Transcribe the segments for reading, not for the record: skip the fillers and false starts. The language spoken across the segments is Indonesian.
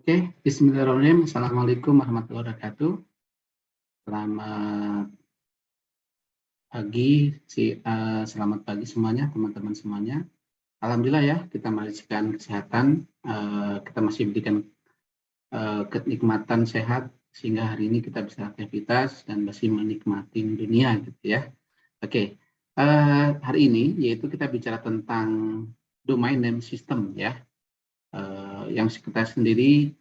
Oke, bismillahirrahmanirrahim. Assalamualaikum warahmatullahi wabarakatuh. Selamat pagi, selamat pagi semuanya, teman-teman semuanya. Alhamdulillah ya, kita masihkan kesehatan, kita masih diberikan kenikmatan sehat, sehingga hari ini kita bisa aktivitas dan masih menikmati dunia gitu ya. Oke, hari ini yaitu kita bicara tentang domain name system ya. Yang kita sendiri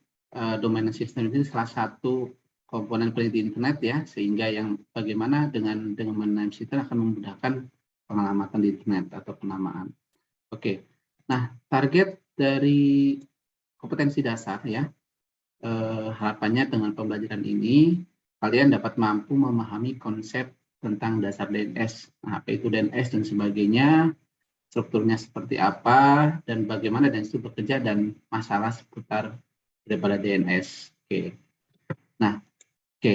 domain system ini salah satu komponen peneliti internet ya, sehingga yang bagaimana dengan domain name system akan memudahkan pengamatan di internet atau penamaan. Oke, nah target dari kompetensi dasar ya, harapannya dengan pembelajaran ini kalian dapat mampu memahami konsep tentang dasar DNS, apa itu DNS dan sebagainya, strukturnya seperti apa, dan bagaimana DNS itu bekerja, dan masalah seputar daripada DNS. Oke. Nah, oke.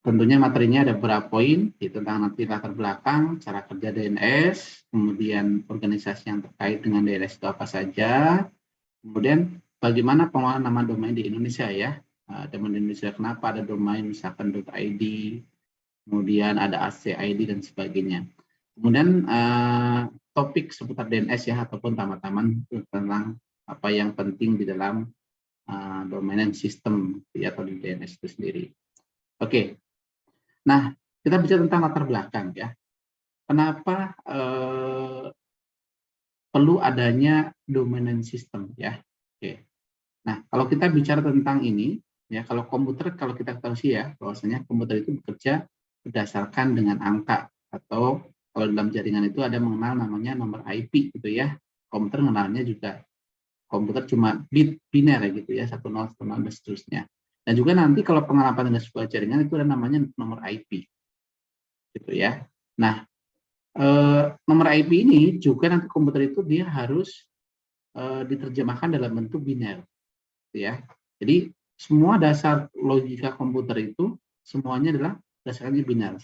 Tentunya materinya ada beberapa poin, tentang nanti latar belakang, cara kerja DNS, kemudian organisasi yang terkait dengan DNS itu apa saja, kemudian bagaimana pengelolaan nama domain di Indonesia ya. Domain Indonesia, kenapa ada domain misalkan .id, kemudian ada .ac/id dan sebagainya. Kemudian topik seputar DNS ya, ataupun taman-taman tentang apa yang penting di dalam domain sistem ya, atau di DNS itu sendiri. Oke, nah kita bicara tentang latar belakang ya. Kenapa perlu adanya domain system ya? Oke. Nah kalau kita bicara tentang ini ya, kalau komputer, kalau kita tahu sih ya, bahwasanya komputer itu bekerja berdasarkan dengan angka, atau kalau dalam jaringan itu ada mengenal namanya nomor IP gitu ya. Komputer mengenalnya juga komputer cuma bit biner ya gitu ya, 10 10 dan seterusnya. Dan juga nanti kalau pengalaman dengan sebuah jaringan itu ada namanya nomor IP gitu ya. Nah, nomor IP ini juga nanti komputer itu dia harus diterjemahkan dalam bentuk biner gitu ya. Jadi semua dasar logika komputer itu semuanya adalah dasarnya biner.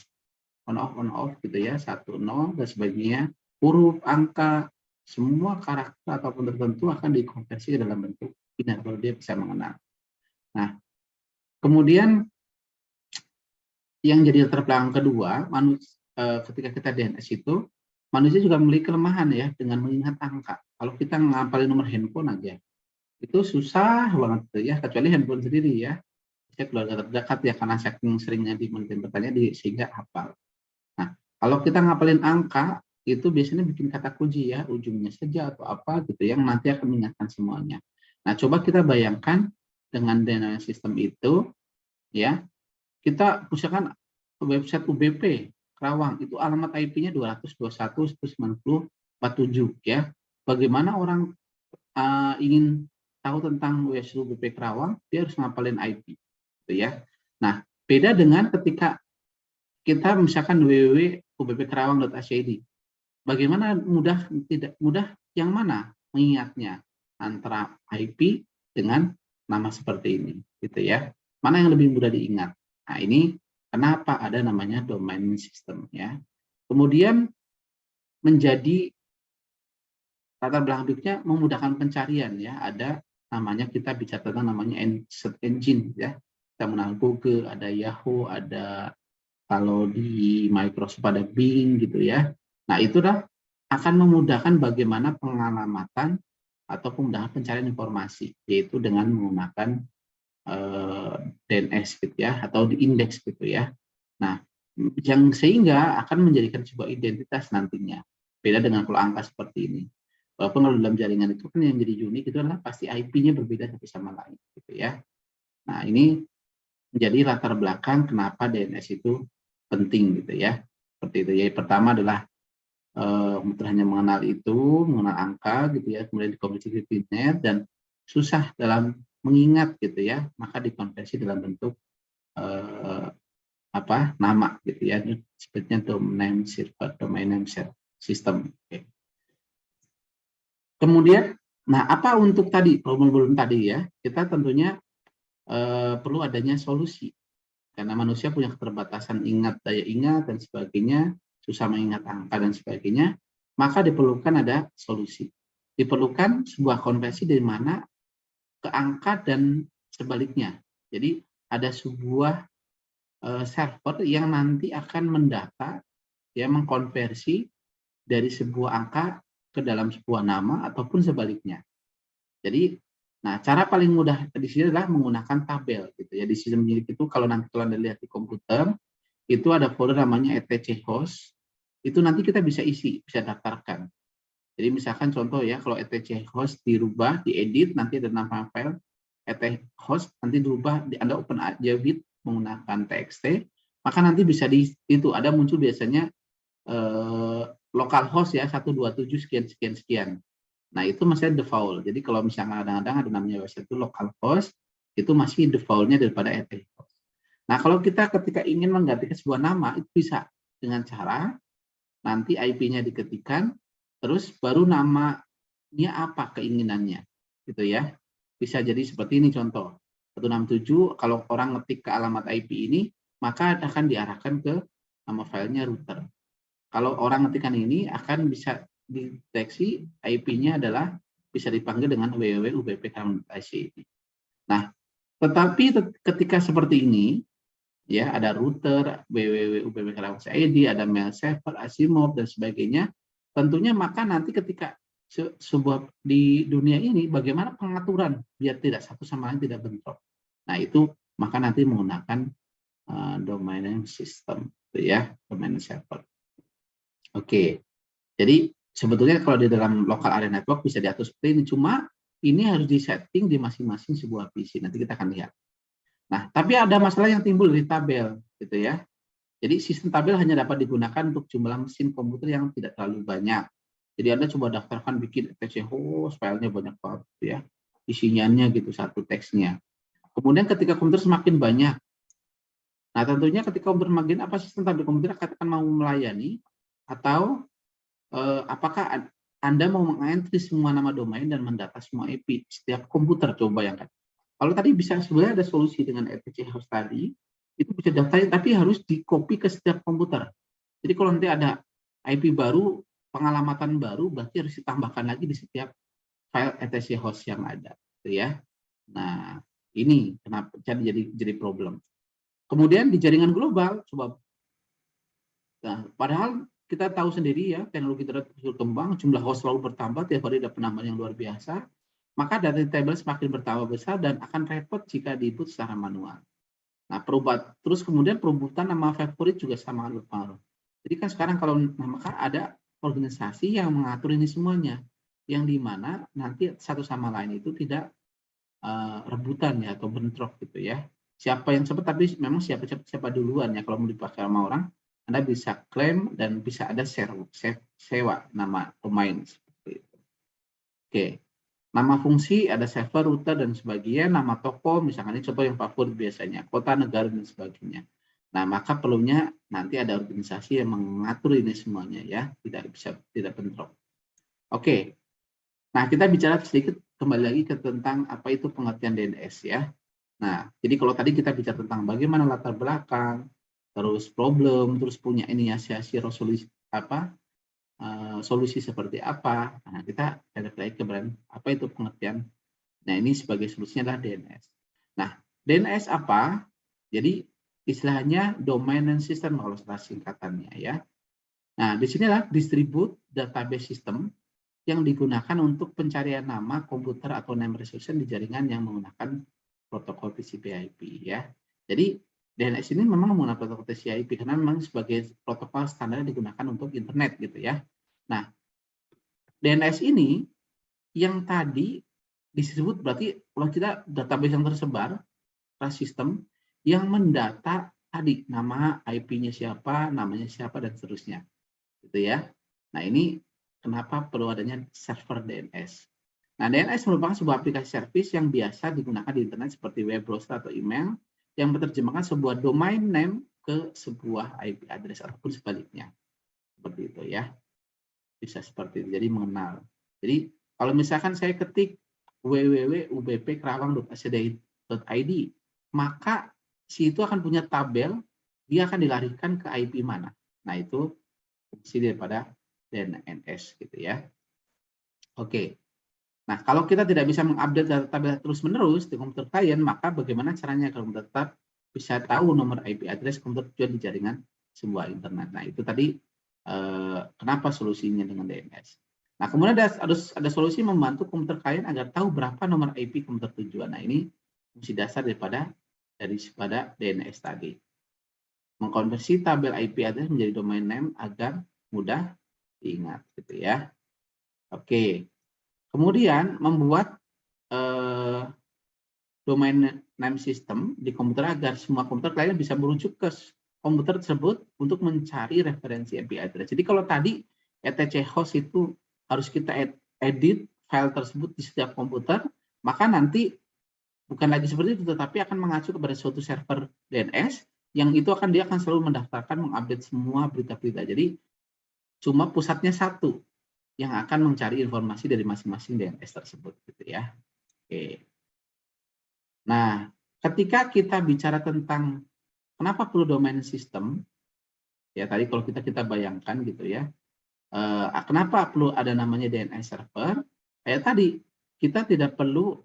On off gitu ya, 1 0 dan sebagainya, huruf, angka, semua karakter ataupun tertentu akan dikonversi ke dalam bentuk biner kalau dia bisa mengenal. Nah, kemudian yang jadi latar belakang kedua, ketika kita DNS itu, manusia juga memiliki kelemahan ya dengan mengingat angka. Kalau kita ngapalin nomor handphone aja, itu susah banget tuh ya, kecuali handphone sendiri ya. Saya keluarga terdekat ya, karena saking seringnya bertanya sehingga hafal. Nah, kalau kita ngapalin angka, itu biasanya bikin kata kunci ya, ujungnya saja atau apa gitu, yang nanti akan mengingatkan semuanya. Nah, coba kita bayangkan dengan dynamic system itu, ya, kita misalkan website UBP Kerawang, itu alamat IP-nya 221.190.47 ya. Bagaimana orang ingin tahu tentang website UBP Kerawang, dia harus ngapalin IP, gitu ya. Nah, beda dengan ketika kita misalkan www.ubpkerawang.ac.id. Bagaimana tidak mudah yang mana mengingatnya antara IP dengan nama seperti ini, gitu ya. Mana yang lebih mudah diingat? Nah, ini kenapa ada namanya domain system ya. Kemudian menjadi latar belakang berikutnya memudahkan pencarian ya. Ada namanya, kita bicara tentang namanya search engine ya. Kita mengenal Google, ada Yahoo, ada kalau di Microsoft ada Bing gitu ya. Nah, itu akan memudahkan bagaimana pengalamatan atau pemudahan pencarian informasi, yaitu dengan menggunakan DNS gitu ya, atau di indeks gitu ya. Nah, yang sehingga akan menjadikan sebuah identitas nantinya. Beda dengan kalau angka seperti ini. Walaupun kalau dalam jaringan itu kan yang jadi unik itu adalah pasti IP-nya berbeda satu sama lain gitu ya. Nah, ini menjadi latar belakang kenapa DNS itu penting gitu ya. Seperti itu ya. Pertama adalah hanya mengenal itu, mengenal angka gitu ya, kemudian dikonversi ke biner dan susah dalam mengingat gitu ya, maka dikonversi dalam bentuk nama gitu ya, sepertinya domain name system. Okay. Kemudian, nah apa untuk tadi problem tadi ya, kita tentunya perlu adanya solusi. Karena manusia punya keterbatasan daya ingat dan sebagainya, susah mengingat angka dan sebagainya, maka diperlukan ada solusi. Diperlukan sebuah konversi dari mana ke angka dan sebaliknya. Jadi ada sebuah server yang nanti akan mendata, ya, mengkonversi dari sebuah angka ke dalam sebuah nama ataupun sebaliknya. Jadi, nah, cara paling mudah di sini adalah menggunakan tabel gitu ya. Di sistem Unix itu kalau nanti kalian lihat di komputer, itu ada folder namanya etc host. Itu nanti kita bisa isi, bisa daftarkan. Jadi misalkan contoh ya, kalau etc host dirubah, diedit, nanti ada nama file etc host, nanti dirubah, Anda open aja with menggunakan txt, maka nanti bisa di itu ada muncul biasanya localhost ya 127 sekian sekian sekian. Nah, itu masih default. Jadi kalau misalnya kadang-kadang ada namanya website itu localhost, itu masih default-nya daripada etc host. Nah, kalau kita ketika ingin mengganti sebuah nama, itu bisa dengan cara nanti IP-nya diketikkan, terus baru namanya apa keinginannya, gitu ya. Bisa jadi seperti ini contoh. 167, kalau orang ngetik ke alamat IP ini, maka akan diarahkan ke nama filenya router. Kalau orang ngetikkan ini akan bisa dideteksi IP-nya adalah bisa dipanggil dengan www.ubp.ac. Nah, tetapi ketika seperti ini, ya ada router, www.ubp.ac, ada mail server, Asimov dan sebagainya. Tentunya maka nanti ketika sebuah di dunia ini bagaimana pengaturan biar tidak satu sama lain tidak bentrok. Nah, itu maka nanti menggunakan domain name system, ya, domain server. Oke, jadi sebetulnya kalau di dalam local area network bisa diatur seperti ini, cuma ini harus disetting di masing-masing sebuah PC. Nanti kita akan lihat. Nah, tapi ada masalah yang timbul di tabel, gitu ya. Jadi sistem tabel hanya dapat digunakan untuk jumlah mesin komputer yang tidak terlalu banyak. Jadi Anda coba daftarkan bikin etc host, filenya banyak banget, gitu ya. Isinya gitu satu teksnya. Kemudian ketika komputer semakin banyak, nah tentunya ketika komputer makin apa sistem tabel komputer akan mau melayani atau apakah Anda mau mengentry semua nama domain dan mendata semua IP setiap komputer? Coba bayangkan. Kalau tadi bisa sebenarnya ada solusi dengan etc host tadi, itu bisa daftarin tapi harus di-copy ke setiap komputer. Jadi kalau nanti ada IP baru, pengalamatan baru, berarti harus ditambahkan lagi di setiap file etc host yang ada, gitu ya. Nah, ini kenapa jadi problem. Kemudian di jaringan global, coba. Nah, padahal kita tahu sendiri ya, teknologi terus berkembang, jumlah host selalu bertambah, tiap hari ada penambahan yang luar biasa, maka data table semakin bertambah besar dan akan repot jika diinput secara manual. Nah, terus kemudian perebutan nama favorit juga sama berpengaruh. Jadi kan sekarang kalau maka ada organisasi yang mengatur ini semuanya, yang dimana nanti satu sama lain itu tidak rebutan ya atau bentrok gitu ya. Siapa yang cepat, tapi memang siapa duluan ya kalau mau dipakai sama orang, Anda bisa klaim dan bisa ada sewa nama domain seperti itu. Oke. Nama fungsi ada server, router dan sebagainya, nama toko misalkan ini contoh yang favorit biasanya, kota, negara dan sebagainya. Nah, maka perlunya nanti ada organisasi yang mengatur ini semuanya ya, tidak bentrok. Oke. Nah, kita bicara sedikit kembali lagi ke tentang apa itu pengertian DNS ya. Nah, jadi kalau tadi kita bicara tentang bagaimana latar belakang, terus problem, terus punya inisiasi resolusi solusi seperti apa. Nah, kita balik lagi ke apa itu pengertian. Nah, ini sebagai solusinya adalah DNS. Nah, DNS apa? Jadi istilahnya domain name system kalau setelah singkatannya ya. Nah, di sini adalah distribute database system yang digunakan untuk pencarian nama komputer atau name resolution di jaringan yang menggunakan protokol TCP/IP ya. Jadi DNS ini memang menggunakan protokol TCP/IP karena memang sebagai protokol standar yang digunakan untuk internet gitu ya. Nah, DNS ini yang tadi disebut berarti kalau kita database yang tersebar, sistem yang mendata tadi nama IP-nya siapa, namanya siapa dan seterusnya. Gitu ya. Nah, ini kenapa perlu adanya server DNS. Nah, DNS merupakan sebuah aplikasi service yang biasa digunakan di internet seperti web browser atau email yang menerjemahkan sebuah domain name ke sebuah IP address ataupun sebaliknya. Seperti itu ya. Bisa seperti itu. Jadi mengenal. Jadi kalau misalkan saya ketik www.ubpkerawang.ac.id, maka si itu akan punya tabel, dia akan dilarikan ke IP mana. Nah, itu fungsi daripada DNS gitu ya. Oke. Nah, kalau kita tidak bisa mengupdate database terus-menerus di komputer klien, maka bagaimana caranya kalau tetap bisa tahu nomor IP address komputer tujuan di jaringan sebuah internet. Nah, itu tadi kenapa solusinya dengan DNS. Nah, kemudian ada solusi membantu komputer klien agar tahu berapa nomor IP komputer tujuan. Nah, ini fungsi dasar daripada DNS tadi. Mengkonversi tabel IP address menjadi domain name agar mudah diingat, gitu ya. Oke. Kemudian membuat domain name system di komputer agar semua komputer klien bisa merujuk ke komputer tersebut untuk mencari referensi IP address. Jadi kalau tadi etc host itu harus kita edit file tersebut di setiap komputer, maka nanti bukan lagi seperti itu, tetapi akan mengacu kepada suatu server DNS yang itu dia akan selalu mendaftarkan, mengupdate semua berita-berita. Jadi cuma pusatnya satu yang akan mencari informasi dari masing-masing DNS tersebut, gitu ya. Oke. Nah, ketika kita bicara tentang kenapa perlu domain system, ya tadi kalau kita bayangkan gitu ya, kenapa perlu ada namanya DNS server? Kayak tadi kita tidak perlu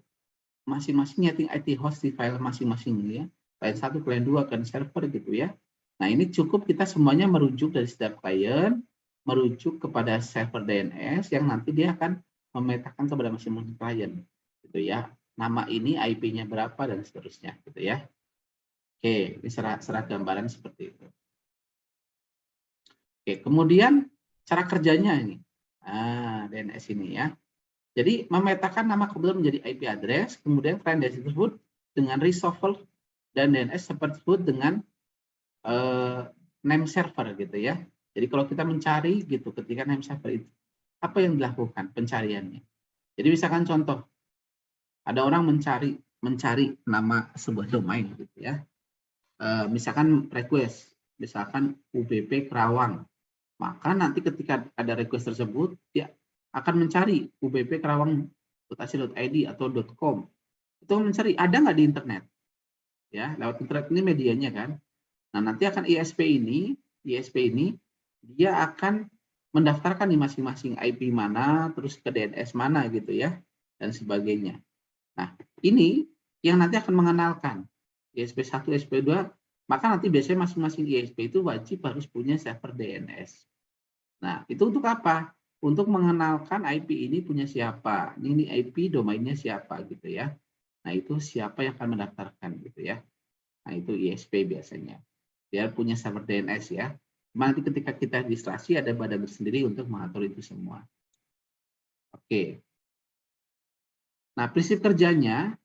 masing-masing nyeting IP host di file masing-masing ya, klien 1, klien 2, klien server gitu ya. Nah, ini cukup kita semuanya merujuk dari setiap klien, merujuk kepada server DNS yang nanti dia akan memetakan kepada masing-masing klien gitu ya. Nama ini IP-nya berapa dan seterusnya gitu ya. Oke, ini serat gambaran seperti itu. Oke, kemudian cara kerjanya ini. Nah, DNS ini ya. Jadi memetakan nama komputer menjadi IP address, kemudian klien DNS tersebut dengan reshuffle dan DNS tersebut dengan name server gitu ya. Jadi kalau kita mencari gitu ketika name server itu, apa yang dilakukan pencariannya? Jadi misalkan contoh, ada orang mencari nama sebuah domain gitu ya. Misalkan request, misalkan UBP Kerawang. Maka nanti ketika ada request tersebut, dia akan mencari UBP Kerawang.ac.id atau .com. Itu mencari ada nggak di internet? Ya, lewat internet ini medianya kan. Nah, nanti akan ISP ini dia akan mendaftarkan di masing-masing IP mana, terus ke DNS mana gitu ya, dan sebagainya. Nah, ini yang nanti akan mengenalkan ISP1, ISP2, maka nanti biasanya masing-masing ISP itu wajib harus punya server DNS. Nah, itu untuk apa? Untuk mengenalkan IP ini punya siapa. Ini IP domainnya siapa gitu ya. Nah, itu siapa yang akan mendaftarkan gitu ya. Nah, itu ISP biasanya. Dia punya server DNS ya. Nanti ketika kita registrasi ada badan tersendiri untuk mengatur itu semua. Oke. Nah, prinsip kerjanya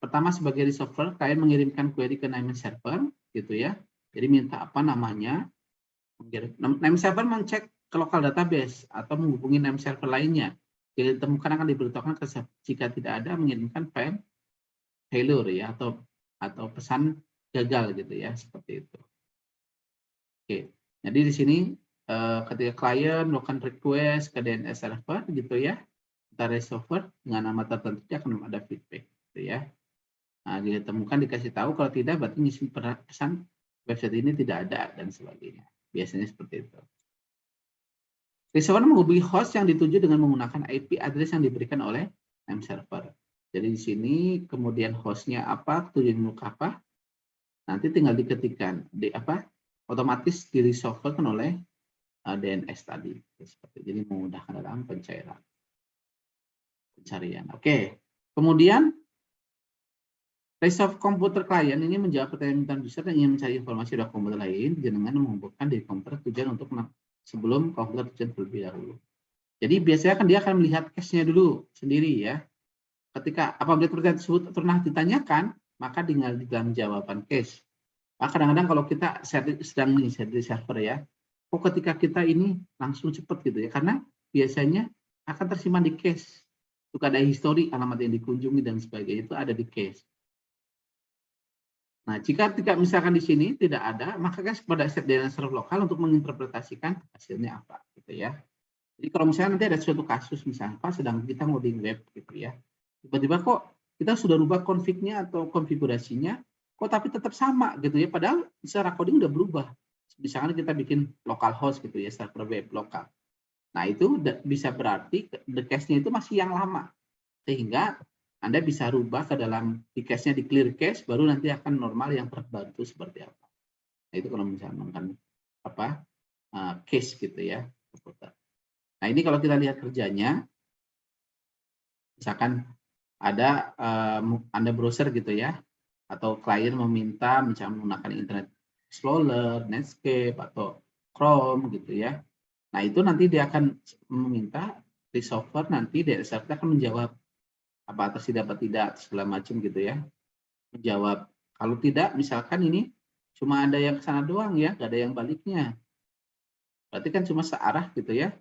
pertama sebagai resolver, kalian mengirimkan query ke name server gitu ya. Jadi minta apa namanya? Name server mengcek ke local database atau menghubungi name server lainnya. Jika ditemukan akan diberitahukan jika tidak ada mengirimkan file failure ya atau pesan gagal gitu ya, seperti itu. Oke. Jadi di sini ketika klien melakukan request ke DNS server gitu ya, kita resolver dengan nama tertentu akan ada feedback gitu ya. Nah, ditemukan dikasih tahu, kalau tidak berarti ngisi pesan website ini tidak ada dan sebagainya. Biasanya seperti itu. Resolver menghubungi host yang dituju dengan menggunakan IP address yang diberikan oleh name server. Jadi di sini kemudian hostnya apa, tujuan apa, nanti tinggal diketikkan otomatis di resolver oleh DNS tadi. Seperti jadi memudahkan dalam pencarian. Oke. Kemudian resolve komputer klien ini menjawab pertanyaan user yang ingin mencari informasi dari komputer lain dengan menghubungkan dari komputer tujuan untuk sebelum komputer tujuan terlebih dahulu. Jadi biasanya dia akan melihat cache-nya dulu sendiri ya. Ketika apabila pertanyaan tersebut pernah ditanyakan, maka tinggal di dalam jawaban cache. Nah, kadang-kadang kalau kita sedang di server ya, ketika kita ini langsung cepat gitu ya, karena biasanya akan tersimpan di cache. Itu ada histori alamat yang dikunjungi dan sebagainya itu ada di cache. Nah, jika tidak misalkan di sini tidak ada, maka kan kepada DNS server lokal untuk menginterpretasikan hasilnya apa, gitu ya. Jadi kalau misalnya nanti ada suatu kasus misalnya sedang kita ngoding web gitu ya, tiba-tiba kok kita sudah rubah config-nya atau konfigurasinya, kok tapi tetap sama gitu ya, padahal secara coding udah berubah. Misalnya kita bikin localhost gitu ya, server web lokal. Nah, itu bisa berarti the cache-nya itu masih yang lama. Sehingga Anda bisa rubah ke dalam di cache-nya di clear cache, baru nanti akan normal yang terbaru itu seperti apa. Nah, itu kalau misalnya menggunakan cache gitu ya. Nah, ini kalau kita lihat kerjanya, misalkan ada Anda browser gitu ya, atau klien meminta misalnya menggunakan Internet Explorer, Netscape, atau Chrome gitu ya. Nah, itu nanti dia akan meminta resolver, nanti DSR akan menjawab apa tersedia apa tidak segala macam gitu ya. Menjawab. Kalau tidak, misalkan ini cuma ada yang ke sana doang ya, nggak ada yang baliknya. Berarti kan cuma searah gitu ya.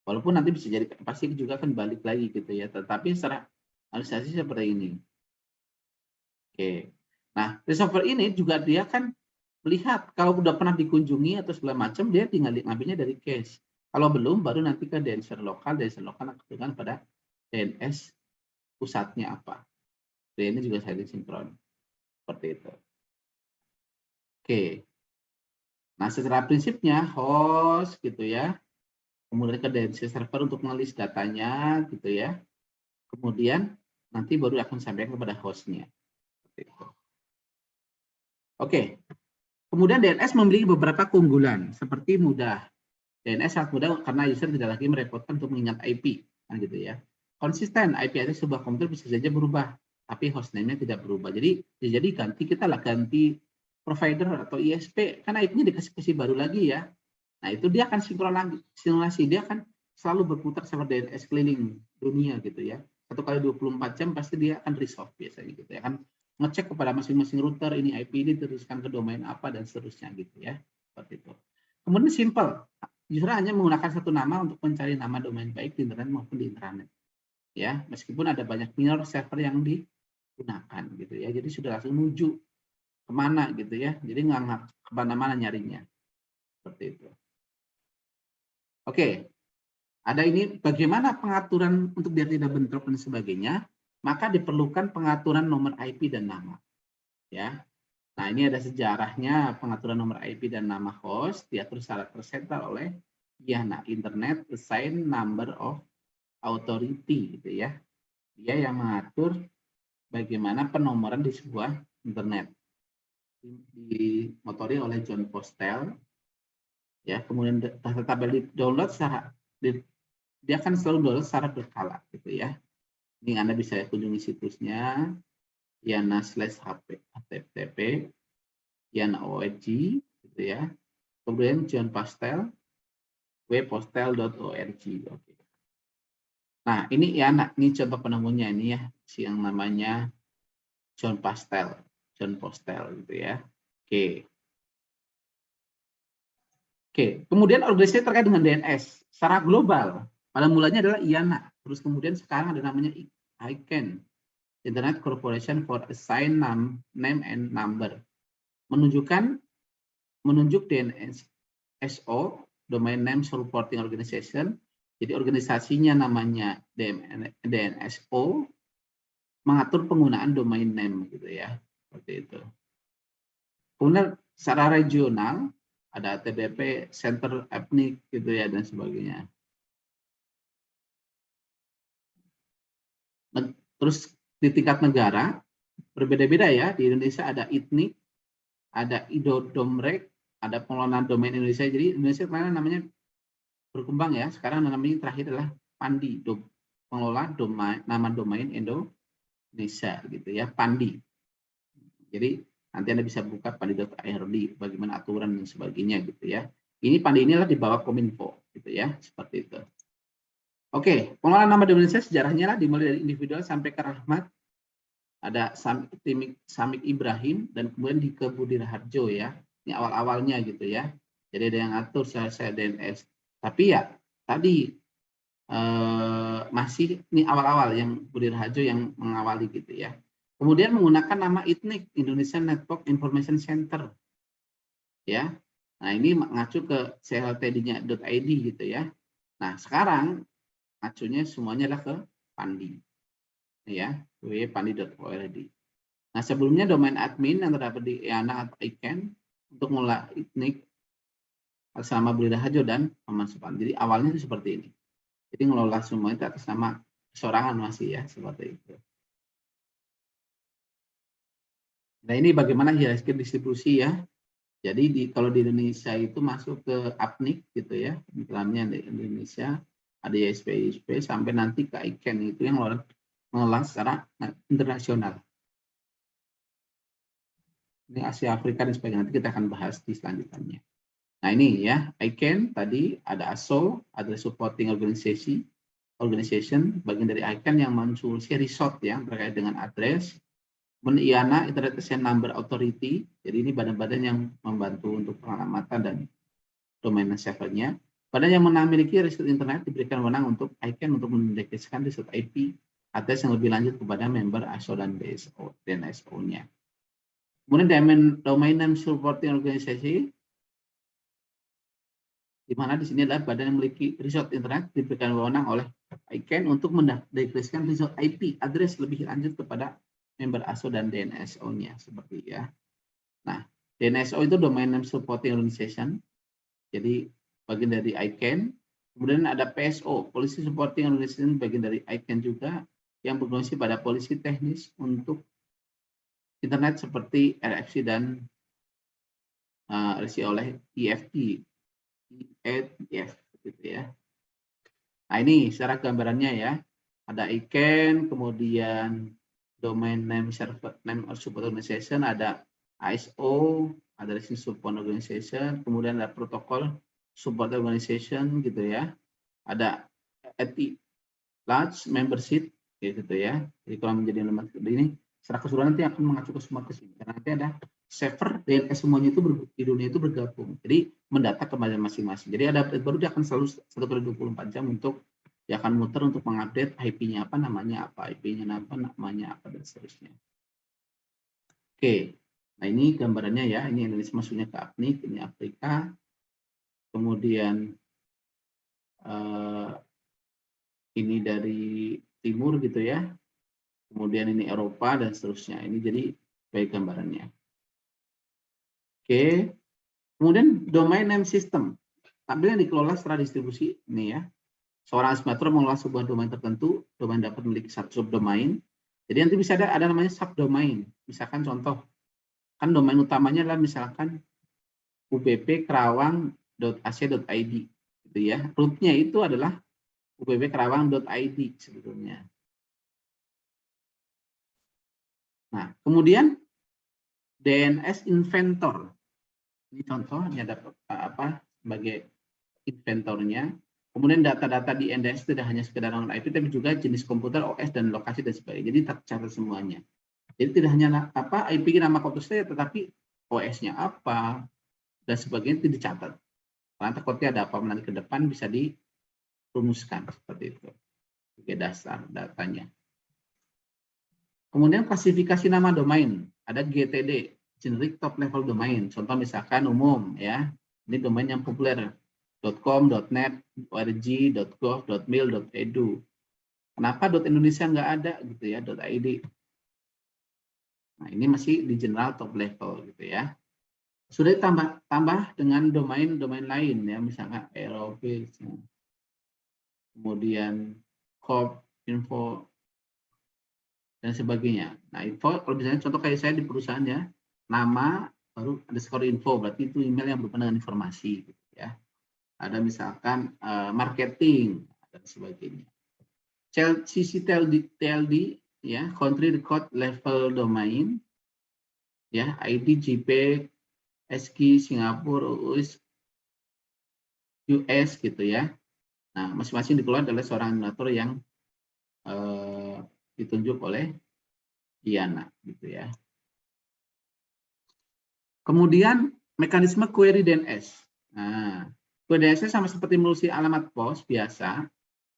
Walaupun nanti bisa jadi pasti juga akan balik lagi gitu ya. Tetapi secara analisasi seperti ini. Oke. Nah, resolver ini juga dia kan melihat kalau udah pernah dikunjungi atau segala macam, dia tinggal ngambilnya dari cache. Kalau belum, baru nanti ke DNS lokal akan pada DNS pusatnya apa. Ini juga saya sinkron seperti itu. Oke. Nah, secara prinsipnya host gitu ya, kemudian ke DNS server untuk mengelis datanya gitu ya. Kemudian nanti baru akan sampaikan kepada hostnya. Oke. Kemudian DNS memiliki beberapa keunggulan seperti mudah. DNS sangat mudah karena user tidak lagi merepotkan untuk mengingat IP, kan gitu ya. Konsisten, IP address sebuah komputer bisa saja berubah, tapi hostname-nya tidak berubah. Jadi ganti provider atau ISP, karena IP-nya dikasih baru lagi ya. Nah, itu dia akan simulasi, dia akan selalu berputar sama DNS keliling dunia gitu ya. 1 kali 24 jam pasti dia akan resolve biasanya gitu ya. Kan ngecek kepada masing-masing router, ini IP ini diteruskan ke domain apa dan seterusnya gitu ya. Seperti itu. Kemudian simple. User hanya menggunakan satu nama untuk mencari nama domain baik di internet maupun di intranet. Ya, meskipun ada banyak minor server yang digunakan gitu ya. Jadi sudah langsung menuju kemana gitu ya. Jadi nggak kemana-mana nyarinya. Seperti itu. Oke, ada ini bagaimana pengaturan untuk biar tidak bentrok dan sebagainya, maka diperlukan pengaturan nomor IP dan nama. Ya, nah ini ada sejarahnya pengaturan nomor IP dan nama host diatur secara tersental oleh IANA, Internet Assigned Number of Authority gitu ya. Dia yang mengatur bagaimana penomoran di sebuah internet. Dimotori oleh John Postel. Ya, kemudian data tabel di download dia akan selalu download secara berkala gitu ya. Ini Anda bisa kunjungi situsnya yana/http yana.org gitu ya. Kemudian John Postel webpostel.org. Oke. Nah, ini ya, ini contoh penemunya ini ya, yang namanya John Postel gitu ya. Oke. Kemudian organisasi terkait dengan DNS secara global. Pada mulanya adalah IANA, terus kemudian sekarang ada namanya ICANN, Internet Corporation for Assigned Name and Number. Menunjuk DNS SO, Domain Name Supporting Organization. Jadi organisasinya namanya DNSO, mengatur penggunaan domain name gitu ya, seperti itu. Kemudian secara regional ada TDP, Center Ethnic gitu ya dan sebagainya. Terus di tingkat negara berbeda-beda ya. Di Indonesia ada ITNIC, ada IDODOMREC, ada pengelolaan domain Indonesia. Jadi Indonesia kemarin namanya berkembang ya. Sekarang namanya terakhir adalah PANDI, pengelola nama domain Indonesia gitu ya, PANDI. Jadi nanti Anda bisa buka pandi.ird bagaimana aturan dan sebagainya gitu ya. Ini PANDI inilah di bawah Kominfo gitu ya, seperti itu. Oke, pengelolaan nama domain Indonesia sejarahnya lah dimulai dari individual sampai ke Rahmat. Ada Samik Ibrahim dan kemudian di ke Budi Raharjo ya. Ini awal-awalnya gitu ya. Jadi ada yang atur saya DNS. Tapi ya tadi masih ini awal-awal yang Budi Raharjo yang mengawali gitu ya. Kemudian menggunakan nama ITNIC, Indonesian Network Information Center. Ya. Nah, ini mengacu ke cltd.id gitu ya. Nah, sekarang ngacunya semuanya adalah ke Pandi. Ya, www.pandi.org. Nah, sebelumnya domain admin yang terdapat di IANA atau ICANN untuk mengelola ITNIC sama Budi Raharjo dan Maman Supandi. Jadi awalnya itu seperti ini. Jadi ngelola semua itu atas nama sorangan masih ya, seperti itu. Nah, ini bagaimana hierarki distribusi ya. Jadi kalau di Indonesia itu masuk ke APNIC gitu ya, misalnya di Indonesia ada ISP sampai nanti ke ICANN itu yang mengelola secara internasional. Ini Asia Afrika dan sebagainya, nanti kita akan bahas di selanjutnya. Nah ini ya, ICANN tadi ada ASO, ada supporting organization, bagian dari ICANN yang mensolusi resort ya terkait dengan address. IANA, Internet Exchange Number Authority, jadi ini badan-badan yang membantu untuk pengamatan dan domain servernya. Badan yang memiliki resort internet diberikan wewenang untuk ICANN untuk mendeklarasikan resort IP address yang lebih lanjut kepada member ASO dan DNSO-nya. Kemudian domain name supporting organization, di mana di sini adalah badan yang memiliki resort internet diberikan wewenang oleh ICANN untuk mendeklarasikan resort IP address lebih lanjut kepada member ASO dan DNSO-nya seperti ya. Nah, DNSO itu Domain Name Supporting Organization. Jadi bagian dari ICANN. Kemudian ada PSO, Policy Supporting Organization, bagian dari ICANN juga yang berfungsi pada polisi teknis untuk internet seperti RFC dan RFC oleh IFT, gitu ya. Nah, ini secara gambarannya ya. Ada ICANN, kemudian Domain Name Server Name Support Organization, ada ISO, ada License Support Organization, kemudian ada Protocol Support Organization gitu ya. Ada large membership gitu ya. Jadi kalau menjadi lembaga ini secara keseluruhan nanti akan mengacu ke semua ke sini. Karena nanti ada server DNS semuanya itu di dunia itu bergabung. Jadi mendata kepada masing-masing. Jadi ada update baru dia akan selalu 1x24 jam untuk dia akan muter untuk mengupdate IP-nya apa, namanya apa, IP-nya apa, namanya apa, dan seterusnya. Oke, nah ini gambarannya ya, ini Indonesia masuknya ke APNIC, ini Afrika, kemudian ini dari timur gitu ya, kemudian ini Eropa, dan seterusnya. Ini jadi baik gambarannya. Oke, kemudian domain name system, tampilnya dikelola secara distribusi, ini ya. Seorang administrator mengelola sebuah domain tertentu, domain dapat memiliki satu subdomain. Jadi nanti bisa ada namanya subdomain. Misalkan contoh, kan domain utamanya adalah misalkan ubb.kerawang.ac.id gitu ya. Rootnya itu adalah ubb.kerawang.id sebetulnya. Nah, kemudian DNS inventor. Ini contoh, ini ada apa sebagai inventornya. Kemudian data-data di NDS tidak hanya sekedar nomor IP, tapi juga jenis komputer, OS, dan lokasi dan sebagainya. Jadi tercatat semuanya. Jadi tidak hanya apa IP nama komputer, tetapi OS-nya apa dan sebagainya itu dicatat. Karena takutnya ada apa nanti ke depan bisa dirumuskan seperti itu. Sebagai dasar datanya. Kemudian klasifikasi nama domain. Ada GTD, generic top level domain. Contoh misalkan umum ya. Ini domain yang populer. .com, .net, .org, .gov, .mil, .edu. Kenapa .indonesia nggak ada gitu ya, .id. Nah, ini masih di general top level gitu ya. Sudah tambah dengan domain lain ya, misalnya aerobis, kemudian corp, info, dan sebagainya. Nah, info kalau misalnya contoh kayak saya di perusahaan ya, nama baru ada skor info, berarti itu email yang berhubungan dengan informasi gitu ya. Ada misalkan marketing dan sebagainya. CCTLD ya, country record level domain ya, ID, JPEG, SKI, Singapura, US gitu ya. Nah, masing-masing dikelola oleh seorang administrator yang ditunjuk oleh IANA gitu ya. Kemudian mekanisme query DNS. Nah, query DNS sama seperti menelusuri alamat pos biasa.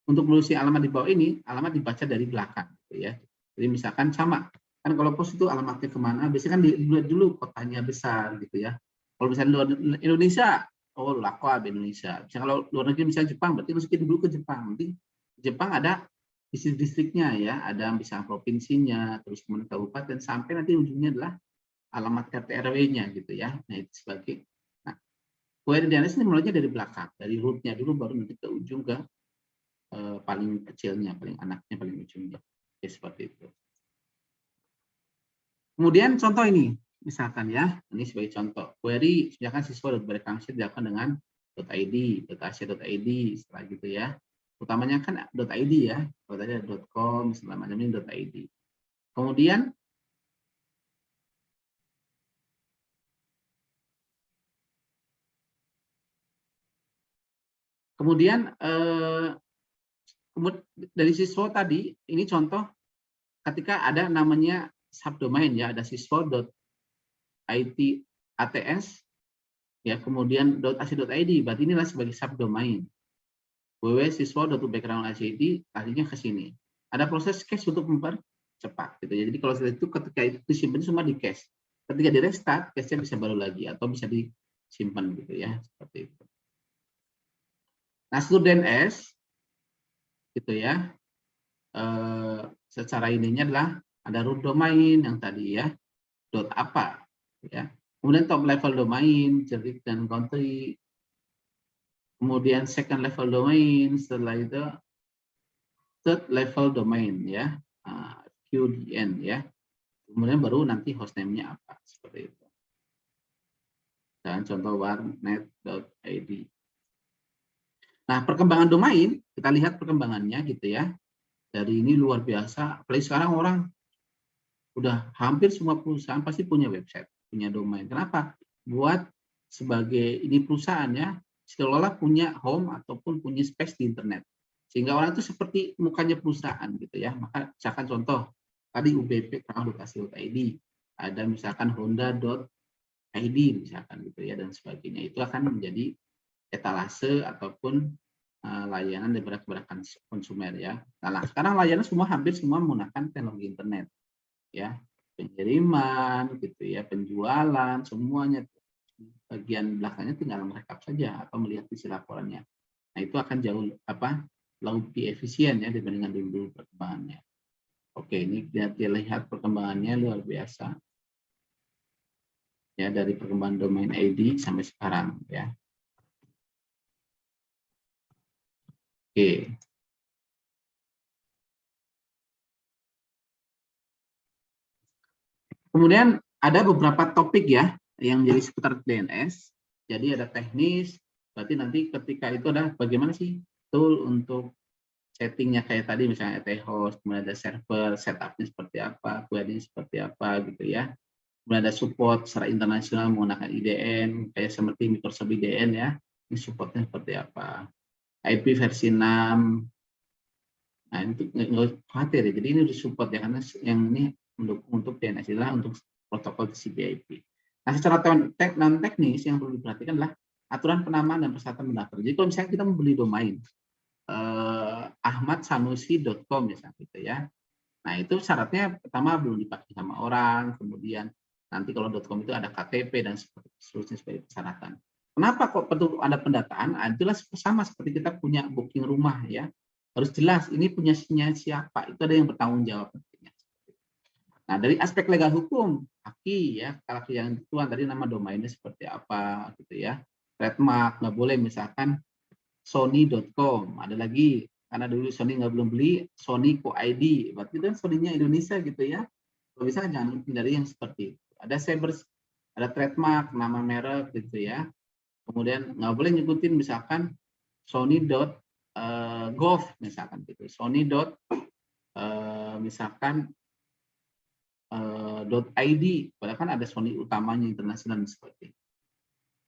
Untuk menelusuri alamat di bawah ini, alamat dibaca dari belakang, gitu ya. Jadi misalkan sama, kan kalau pos itu alamatnya kemana, biasanya kan dilihat dulu kotanya besar, gitu ya. Kalau misalnya Indonesia, oh Lakwab Indonesia. Misalnya kalau luar negeri misalnya Jepang, berarti masukin dulu ke Jepang. Nanti Jepang ada distrik-distriknya ya, ada misalnya provinsinya, terus kemudian kabupaten, sampai nanti ujungnya adalah alamat RT RW-nya gitu ya. Nah itu sebagai, nah query DNS ini mulainya dari belakang, dari rootnya dulu baru nanti ke ujung ke paling kecilnya, paling anaknya, paling ujungnya. Oke, seperti itu. Kemudian contoh ini, misalkan ya, ini sebagai contoh. Query, misalkan siswa.berfungsi dilakukan dengan .id, .ac.id, setelah gitu ya. Utamanya kan .id ya, kalau tadi ada .com, segala macam ini .id. Kemudian dari siswa tadi, ini contoh ketika ada namanya subdomain ya, ada siswa.its ya, kemudian .ac.id, berarti inilah sebagai subdomain. www.siswa.background.id tadinya ke sini. Ada proses cache untuk mempercepat gitu ya. Jadi kalau itu ketika itu disimpan semua di cache. Ketika di restart, cache-nya bisa baru lagi atau bisa disimpan gitu ya, seperti itu. Nah, student S gitu ya. Secara ininya adalah ada root domain yang tadi ya, dot apa ya. Kemudian top level domain, generic dan country. Kemudian second level domain, setelah itu third level domain ya, QDN ya. Kemudian baru nanti hostname-nya apa, seperti itu. Dan contoh warnet.id. Nah, perkembangan domain, kita lihat perkembangannya gitu ya. Dari ini luar biasa, apalagi sekarang orang udah hampir semua perusahaan pasti punya website, punya domain. Kenapa? Buat sebagai ini perusahaan ya, seolah-olah punya home ataupun punya space di internet. Sehingga orang itu seperti mukanya perusahaan gitu ya. Maka misalkan contoh, tadi ubp.ac.id, ada misalkan honda.id misalkan gitu ya, dan sebagainya. Itu akan menjadi etalase ataupun layanan daripada konsumer ya. Nah, sekarang layanan hampir semua menggunakan teknologi internet. Ya, pengiriman gitu ya, penjualan, semuanya bagian belakangnya tinggal merekap saja atau melihat isi laporannya. Nah, itu akan jauh lebih efisien ya dibandingkan dulu perkembangannya. Oke, ini kita lihat perkembangannya luar biasa ya, dari perkembangan domain ID sampai sekarang ya. Oke. Kemudian ada beberapa topik ya yang jadi seputar DNS. Jadi ada teknis, berarti nanti ketika itu ada bagaimana sih tool untuk settingnya kayak tadi misalnya host, kemudian ada server, setupnya seperti apa, query seperti apa gitu ya. Kemudian ada support secara internasional menggunakan IDN, kayak seperti Microsoft IDN ya. Ini supportnya seperti apa. IP versi 6. Nah, itu nggak khawatir ya. Jadi ini disupport ya, karena yang ini untuk DNS adalah untuk protokol TCP/IP. Nah, secara non teknis yang perlu diperhatikan adalah aturan penamaan dan persyaratan mendaftar. Jadi kalau misalnya kita membeli domain ahmadsanusi.com misalnya gitu ya. Nah, itu syaratnya pertama belum dipakai sama orang, kemudian nanti kalau .com itu ada KTP dan seterusnya sebagai persyaratan. Kenapa kok perlu ada pendataan? Jelas sama seperti kita punya booking rumah ya. Harus jelas ini punya siapa, itu ada yang bertanggung jawab. Nah, dari aspek legal hukum, haki ya, kalau yang ditentukan tadi nama domainnya seperti apa gitu ya. Trademark nggak boleh misalkan sony.com, ada lagi karena dulu Sony nggak belum beli Sony Co.id, berarti kan Sony-nya Indonesia gitu ya. Kalau bisa jangan hindari yang seperti itu. Ada cyber, ada trademark, nama merek gitu ya. Kemudian nggak boleh nyebutin misalkan Sony.gov misalkan gitu, Sony. Misalkan .id, padahal kan ada Sony utamanya internasional seperti itu.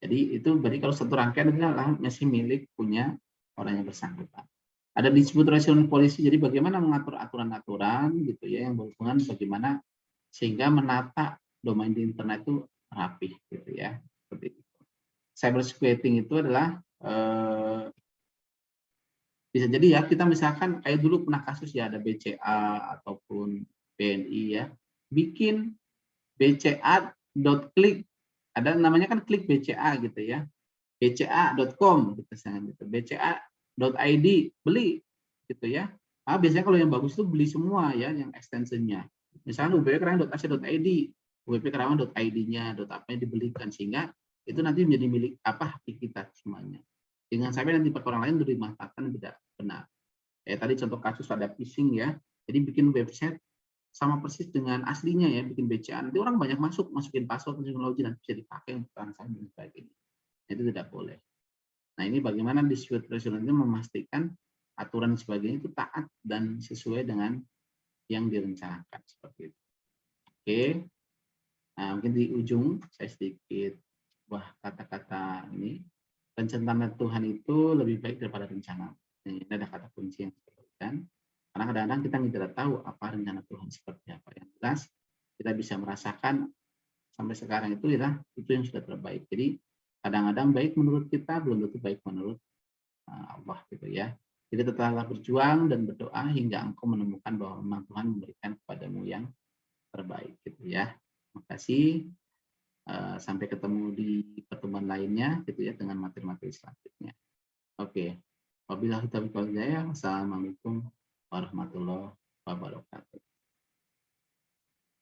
Jadi itu berarti kalau satu rangkaian adalah masih milik punya orang yang bersangkutan. Ada dispute resolution policy, jadi bagaimana mengatur aturan-aturan gitu ya yang berhubungan bagaimana sehingga menata domain di internet itu rapih gitu ya. Seperti itu. Cyber security itu adalah bisa jadi ya kita misalkan kayak dulu pernah kasus ya ada BCA ataupun BNI ya bikin bca.click, ada namanya kan klik BCA gitu ya, bca.com gitu gitu, bca.id beli gitu ya. Biasanya kalau yang bagus itu beli semua ya yang extensionnya. Misalnya ubp.ac.id, ubp.id-nya, apa-nya dibelikan sehingga itu nanti menjadi milik hak kita semuanya. Jangan sampai nanti orang lain dimanfaatkan tidak benar. Tadi contoh kasus ada phishing ya. Jadi bikin website sama persis dengan aslinya ya, bikin BCA. Nanti orang banyak masukin password, masukin login, nanti bisa dipakai untuk transaksi dan sebagainya. Itu tidak boleh. Nah, ini bagaimana dispute resolution itu memastikan aturan sebagainya itu taat dan sesuai dengan yang direncanakan seperti itu. Oke. Nah, mungkin di ujung saya sedikit kata-kata ini. Rencana Tuhan itu lebih baik daripada rencana. Ini ada kata kunci yang saya sebutkan. Karena kadang-kadang kita tidak tahu apa rencana Tuhan seperti apa. Yang jelas kita bisa merasakan sampai sekarang itu ya itu yang sudah terbaik. Jadi kadang-kadang baik menurut kita belum tentu baik menurut Allah gitu ya. Jadi tetaplah berjuang dan berdoa hingga engkau menemukan bahwa memang Tuhan memberikan kepadamu yang terbaik gitu ya. Terima kasih. Sampai ketemu di pertemuan lainnya gitu ya dengan materi-materi selanjutnya. Oke. Wabillahi taufiq wal hidayah. Wassalamualaikum warahmatullahi wabarakatuh.